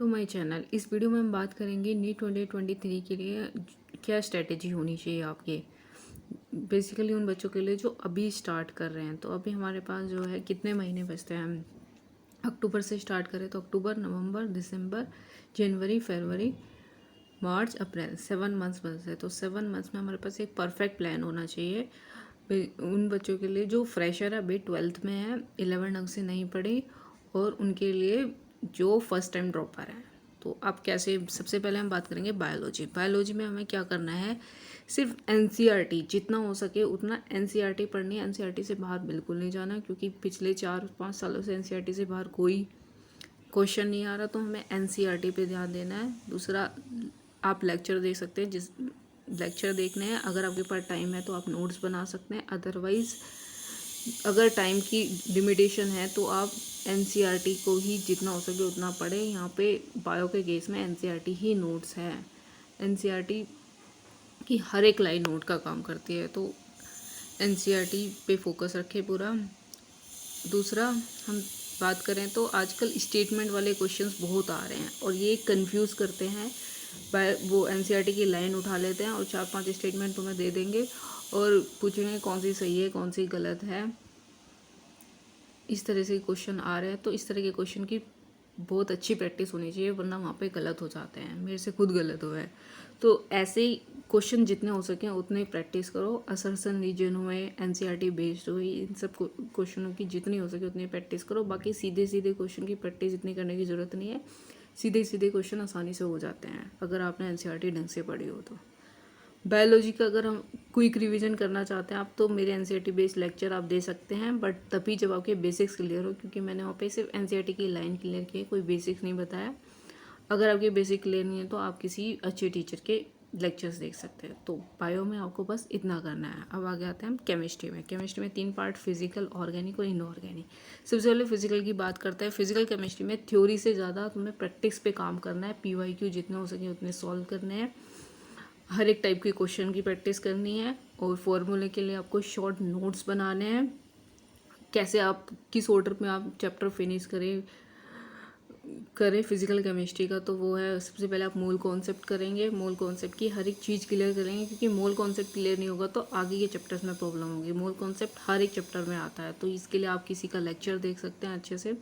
To my channel. इस video में हम बात करेंगे नीट 2023 के लिए क्या स्ट्रेटेजी होनी चाहिए आपकी, बेसिकली उन बच्चों के लिए जो अभी स्टार्ट कर रहे हैं। तो अभी हमारे पास जो है कितने महीने बचते हैं। हम अक्टूबर से स्टार्ट करें तो अक्टूबर, नवंबर, दिसंबर, जनवरी, फरवरी, मार्च, अप्रैल, 7 मंथ्स बचते हैं। तो 7 मंथ्स में हमारे पास एक परफेक्ट प्लान होना चाहिए उन बच्चों के लिए जो फ्रेशर है, अभी 12th में है, 11 ढंग से नहीं पढ़ी, और उनके लिए जो फर्स्ट टाइम ड्रॉपर है। तो आप कैसे, सबसे पहले हम बात करेंगे बायोलॉजी। बायोलॉजी में हमें क्या करना है, सिर्फ एनसीईआरटी जितना हो सके उतना एनसीईआरटी पढ़नी है। एनसीईआरटी से बाहर बिल्कुल नहीं जाना, क्योंकि पिछले 4-5 सालों से एनसीईआरटी से बाहर कोई क्वेश्चन नहीं आ रहा। तो हमें एनसीईआरटी पे ध्यान देना है। दूसरा, आप लेक्चर देख सकते हैं, जिस लेक्चर देखने हैं। अगर आपके पास टाइम है तो आप नोट्स बना सकते हैं, अदरवाइज़ अगर टाइम की लिमिटेशन है तो आप एनसीईआरटी को ही जितना हो सके उतना पढ़ें। यहाँ पे बायो के केस में एनसीईआरटी ही नोट्स है। एनसीईआरटी की हर एक लाइन नोट का काम करती है, तो एनसीईआरटी पे फोकस रखें पूरा। दूसरा, हम बात करें तो आजकल स्टेटमेंट वाले क्वेश्चंस बहुत आ रहे हैं और ये कंफ्यूज करते हैं। वो एनसीईआरटी की लाइन उठा लेते हैं और 4-5 स्टेटमेंट तुम्हें दे देंगे और पूछेंगे कौन सी सही है कौन सी गलत है। इस तरह से क्वेश्चन आ रहे हैं, तो इस तरह के क्वेश्चन की बहुत अच्छी प्रैक्टिस होनी चाहिए, वरना वहाँ पे गलत हो जाते हैं। मेरे से खुद गलत हुआ है। तो ऐसे ही क्वेश्चन जितने हो सकें उतने प्रैक्टिस करो। असर्शन रीजन हुए, एनसीईआरटी बेस्ड हुई, इन सब क्वेश्चनों की जितनी हो सके उतनी प्रैक्टिस करो। बाकी सीधे सीधे क्वेश्चन की प्रैक्टिस इतनी करने की ज़रूरत नहीं है। सीधे सीधे क्वेश्चन आसानी से हो जाते हैं अगर आपने एनसीईआरटी ढंग से पढ़ी हो तो। बायोलॉजी का अगर हम क्विक रिवीजन करना चाहते हैं आप, तो मेरे एनसीईआरटी बेस्ड लेक्चर आप दे सकते हैं, बट तभी जब आपके बेसिक्स क्लियर हो, क्योंकि मैंने वहाँ पे सिर्फ एनसीईआरटी की लाइन क्लियर की है, कोई बेसिक्स नहीं बताया। अगर आपके बेसिक क्लियर नहीं है तो आप किसी अच्छे टीचर के लेक्चर्स देख सकते हैं। तो बायो में आपको बस इतना करना है। अब आगे आते हैं हम केमिस्ट्री में। केमिस्ट्री में 3 पार्ट, फिजिकल, ऑर्गेनिक और इनऑर्गेनिक। सबसे पहले फिजिकल की बात करते हैं। फिजिकल केमिस्ट्री में थ्योरी से ज़्यादा तुम्हें प्रैक्टिस पे काम करना है। पीवाईक्यू जितने हो सके उतने सॉल्व करने हैं। हर एक टाइप के क्वेश्चन की प्रैक्टिस करनी है और फॉर्मूले के लिए आपको शॉर्ट नोट्स बनाने हैं। कैसे आप किस ऑर्डर में आप चैप्टर फिनिश करें फिजिकल केमिस्ट्री का, तो वो है सबसे पहले आप मोल कॉन्सेप्ट करेंगे। मोल कॉन्सेप्ट की हर एक चीज़ क्लियर करेंगे, क्योंकि मोल कॉन्सेप्ट क्लियर नहीं होगा तो आगे के चैप्टर्स में प्रॉब्लम होगी। मोल कॉन्सेप्ट हर एक चैप्टर में आता है, तो इसके लिए आप किसी का लेक्चर देख सकते हैं अच्छे से।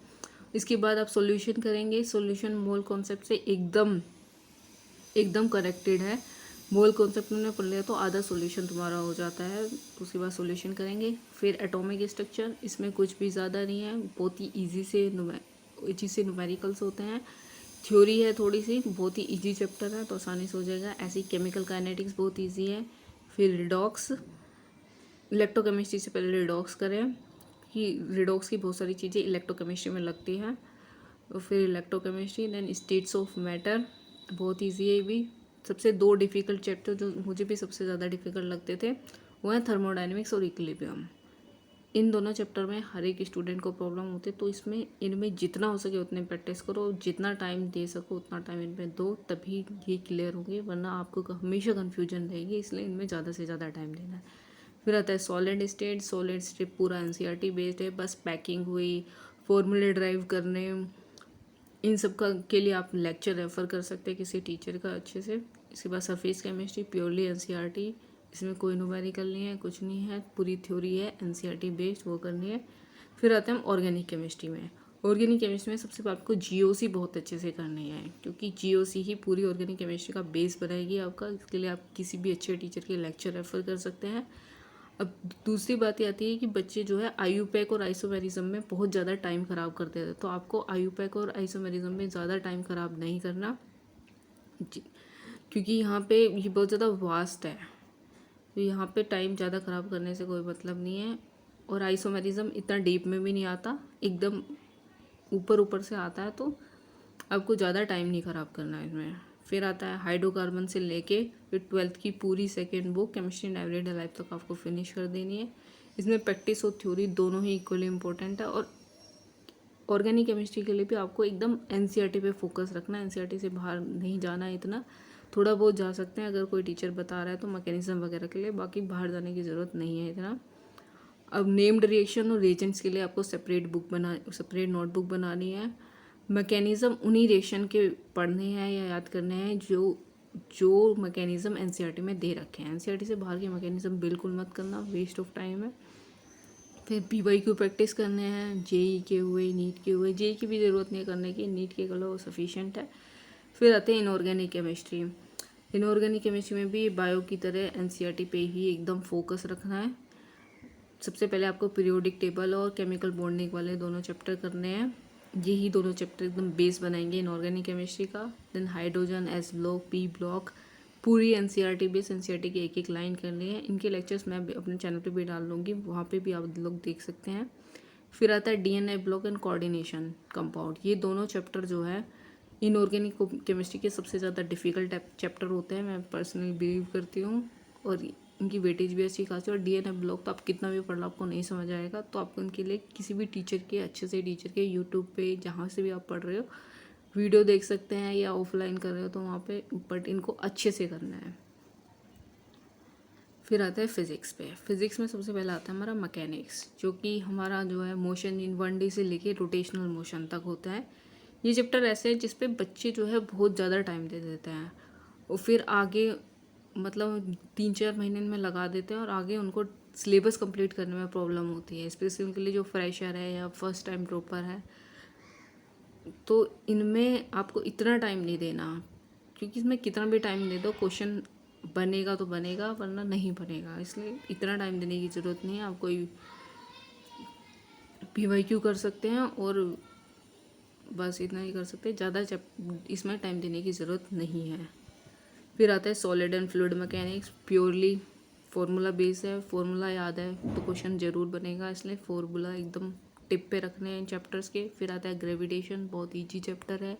इसके बाद आप सॉल्यूशन करेंगे। सॉल्यूशन मोल कॉन्सेप्ट से एकदम एकदम कनेक्टेड है। मोल कॉन्सेप्ट में पढ़ लिया तो आधा सॉल्यूशन तुम्हारा हो जाता है। उसके बाद सॉल्यूशन करेंगे। फिर एटॉमिक स्ट्रक्चर, इसमें कुछ भी ज़्यादा नहीं है, बहुत ही ईजी से न्यूमेरिकल्स होते हैं। थ्योरी है थोड़ी सी, बहुत ही ईजी चैप्टर है तो आसानी से हो जाएगा। ऐसे ही केमिकल काइनेटिक्स बहुत ईजी है। फिर रिडॉक्स, इलेक्ट्रोकेमिस्ट्री से पहले रिडॉक्स करें, कि रिडॉक्स की बहुत सारी चीज़ें इलेक्ट्रोकेमिस्ट्री में लगती हैं। और फिर electrochemistry, then states of matter, बहुत ईजी है ये भी। सबसे 2 डिफ़िकल्ट चैप्टर जो मुझे भी सबसे ज़्यादा डिफ़िकल्ट लगते थे वो हैं थर्मोडाइनमिक्स और इक्विलिब्रियम। इन दोनों चैप्टर में हर एक स्टूडेंट को प्रॉब्लम होती है, तो इसमें इनमें जितना हो सके उतने प्रैक्टिस करो, जितना टाइम दे सको उतना टाइम इनमें दो, तभी ये क्लियर होंगे, वरना आपको हमेशा कन्फ्यूजन रहेगी। इसलिए इनमें ज़्यादा से ज़्यादा टाइम देना है। फिर आता है सॉलिड स्टेट। सॉलिड स्टेट पूरा एनसीईआरटी बेस्ड है, बस पैकिंग हुई, फॉर्मूले ड्राइव करने, इन सब का के लिए आप लेक्चर रेफ़र कर सकते हैं किसी टीचर का अच्छे से। इसके बाद सरफेस केमिस्ट्री प्योरली एनसीईआरटी, इसमें कोई न्यूमेरिकल नहीं है, कुछ नहीं है, पूरी थ्योरी है एनसीईआरटी बेस्ड, वो करनी है। फिर आते हैं हम ऑर्गेनिक केमिस्ट्री में। ऑर्गेनिक केमिस्ट्री में सबसे पहले आपको जीओसी बहुत अच्छे से करनी है, क्योंकि जीओसी ही पूरी ऑर्गेनिक केमिस्ट्री का बेस बनाएगी आपका। इसके लिए आप किसी भी अच्छे टीचर के लेक्चर रेफ़र कर सकते हैं। अब दूसरी बात ये आती है कि बच्चे जो है आईयूपैक और आइसोमेरिज्म में बहुत ज़्यादा टाइम ख़राब कर देते हैं, तो आपको आईयूपैक और आइसोमेरिज्म में ज़्यादा टाइम ख़राब नहीं करना, क्योंकि यहाँ पे ये बहुत ज़्यादा वास्ट है, तो यहाँ पे टाइम ज़्यादा ख़राब करने से कोई मतलब नहीं है। और आइसोमेरिज्म इतना डीप में भी नहीं आता, एकदम ऊपर ऊपर से आता है, तो आपको ज़्यादा टाइम नहीं ख़राब करना है इसमें। फिर आता है हाइड्रोकार्बन से लेके फिर 12th की पूरी second book chemistry in everyday life तक आपको फिनिश कर देनी है। इसमें प्रैक्टिस और थ्योरी दोनों ही इक्वली इंपॉर्टेंट है। और ऑर्गेनिक केमिस्ट्री के लिए भी आपको एकदम एनसीईआरटी पे फोकस रखना है, एनसीईआरटी से बाहर नहीं जाना है इतना। थोड़ा बहुत जा सकते हैं अगर कोई टीचर बता रहा है तो मैकेनिज्म वगैरह के लिए, बाकी बाहर जाने की ज़रूरत नहीं है इतना। अब नेम्ड रिएक्शन और रिएजेंट्स के लिए आपको सेपरेट नोटबुक बनानी है। मैकेनिज़्म उन्हीं रिएक्शन के पढ़ने हैं या याद करने हैं जो मैकेनिज़्म एनसीईआरटी में दे रखे हैं। एनसीईआरटी से बाहर के मैकेनिज़्म बिल्कुल मत करना, वेस्ट ऑफ टाइम है। फिर पीवाईक्यू प्रैक्टिस करने हैं, जेई के हुए, नीट के हुए। जेई की भी ज़रूरत नहीं है करने की, नीट के कर लो सफिशिएंट है। फिर आते हैं इनऑर्गेनिक केमिस्ट्री। इनऑर्गेनिक केमिस्ट्री में भी बायो की तरह एनसीईआरटी पे ही एकदम फोकस रखना है। सबसे पहले आपको पीरियोडिक टेबल और केमिकल बॉन्डिंग वाले दोनों चैप्टर करने हैं। यही दोनों चैप्टर एकदम बेस बनाएंगे इनऑर्गेनिक केमिस्ट्री का। Then hydrogen, s block, p block, पूरी एनसीईआरटी बेस एनसीईआरटी की एक एक लाइन करनी है। इनके लेक्चर्स मैं अपने चैनल पे भी डाल दूँगी, वहाँ पे भी आप लोग देख सकते हैं। फिर आता है DNA block and coordination compound. ये दोनों चैप्टर जो है इनऑर्गेनिक केमिस्ट्री के सबसे ज़्यादा डिफ़िकल्ट चैप्टर होते हैं, मैं पर्सनली बिलीव करती हूँ। और इनकी वेटेज भी अच्छी खासी। और डीएनए ब्लॉक तो आप कितना भी पढ़ लो आपको नहीं समझ आएगा, तो आपको इनके लिए किसी भी टीचर के, अच्छे से टीचर के, यूट्यूब पे जहाँ से भी आप पढ़ रहे हो वीडियो देख सकते हैं, या ऑफलाइन कर रहे हो तो वहाँ पे, बट इनको अच्छे से करना है। फिर आता है फिज़िक्स पे। फिज़िक्स में सबसे पहला आता है हमारा मैकेनिक्स, जो कि हमारा जो है मोशन इन 1D से लेके रोटेशनल मोशन तक होता है। ये चैप्टर ऐसे है जिस पे बच्चे जो है बहुत ज़्यादा टाइम दे देते हैं और फिर आगे मतलब 3-4 महीने में लगा देते हैं और आगे उनको सिलेबस कंप्लीट करने में प्रॉब्लम होती है, स्पेशली उनके लिए जो फ्रेशर है या फर्स्ट टाइम ड्रॉपर है। तो इनमें आपको इतना टाइम नहीं देना, क्योंकि इसमें कितना भी टाइम दे दो क्वेश्चन बनेगा तो बनेगा, वरना नहीं बनेगा। इसलिए इतना टाइम देने की ज़रूरत नहीं है। आप कोई पीवाईक्यू कर सकते हैं और बस इतना ही कर सकते हैं, ज़्यादा इसमें टाइम देने की ज़रूरत नहीं है। फिर आता है solid and fluid mechanics. Purely formula base है, फार्मूला याद है तो क्वेश्चन ज़रूर बनेगा, इसलिए फार्मूला एकदम टिप पे रखने हैं इन चैप्टर्स के। फिर आता है ग्रेविटेशन, बहुत ईजी चैप्टर है।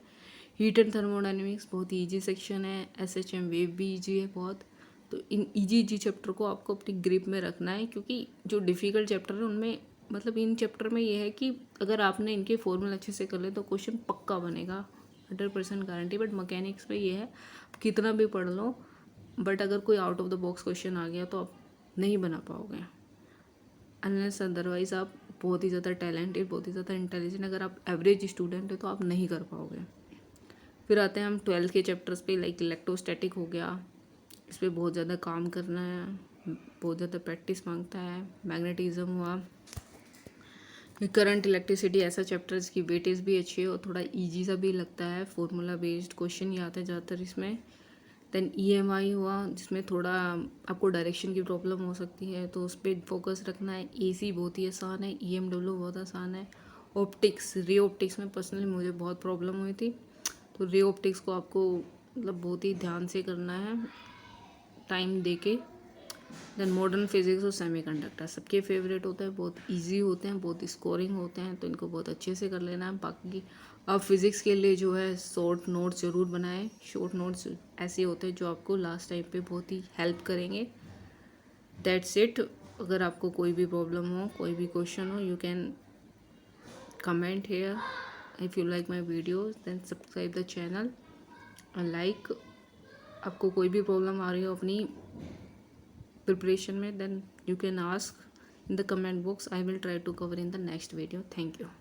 हीट एंड थर्मोडायनेमिक्स, बहुत ईजी सेक्शन है। एसएचएम वेव भी ईजी है बहुत। तो इन ईजी चैप्टर को आपको अपनी ग्रिप में रखना है, क्योंकि जो डिफ़िकल्ट चैप्टर है उनमें मतलब इन चैप्टर में ये है कि अगर आपने इनके फॉर्मूला अच्छे से कर ले तो क्वेश्चन पक्का बनेगा, 100% गारंटी। बट मैकेनिक्स में ये है कितना भी पढ़ लो, बट अगर कोई out of the box question आ गया तो आप नहीं बना पाओगे, अनलेस अदरवाइज आप बहुत ही ज़्यादा टैलेंटेड, बहुत ही ज़्यादा इंटेलिजेंट, अगर आप एवरेज स्टूडेंट है तो आप नहीं कर पाओगे। फिर आते हैं हम 12th के चैप्टर्स पे, लाइक इलेक्ट्रोस्टैटिक हो गया। इस पर बहुत ज़्यादा काम करना है, बहुत ज़्यादा प्रैक्टिस मांगता है। मैग्नेटिज्म हुआ, करंट, इलेक्ट्रिसिटी, ऐसा चैप्टर जिसकी वेटेज भी अच्छी है और थोड़ा इजी सा भी लगता है। फॉर्मूला बेस्ड क्वेश्चन ही आते हैं ज़्यादातर इसमें। देन ईएमआई हुआ, जिसमें थोड़ा आपको डायरेक्शन की प्रॉब्लम हो सकती है तो उस पर फोकस रखना है। एसी बहुत ही आसान है, ईएमडब्ल्यू बहुत आसान है। ऑप्टिक्स, रे ऑप्टिक्स में पर्सनली मुझे बहुत प्रॉब्लम हुई थी, तो रे ऑप्टिक्स को आपको मतलब बहुत ही ध्यान से करना है, टाइम दे के। देन मॉडर्न फिजिक्स और सेमीकंडक्टर सबके फेवरेट होते हैं, बहुत इजी होते हैं, बहुत स्कोरिंग होते हैं, तो इनको बहुत अच्छे से कर लेना है। बाकी अब फिज़िक्स के लिए जो है शॉर्ट नोट्स ज़रूर बनाएं। शॉर्ट नोट्स ऐसे होते हैं जो आपको लास्ट टाइम पे बहुत ही हेल्प करेंगे। That's it. अगर आपको कोई भी प्रॉब्लम हो, कोई भी क्वेश्चन हो, you can comment here. If you like my videos then subscribe the channel and like. आपको कोई भी प्रॉब्लम आ रही हो अपनी preparation में, then you can ask in the comment box. I will try to cover in the next video. Thank you.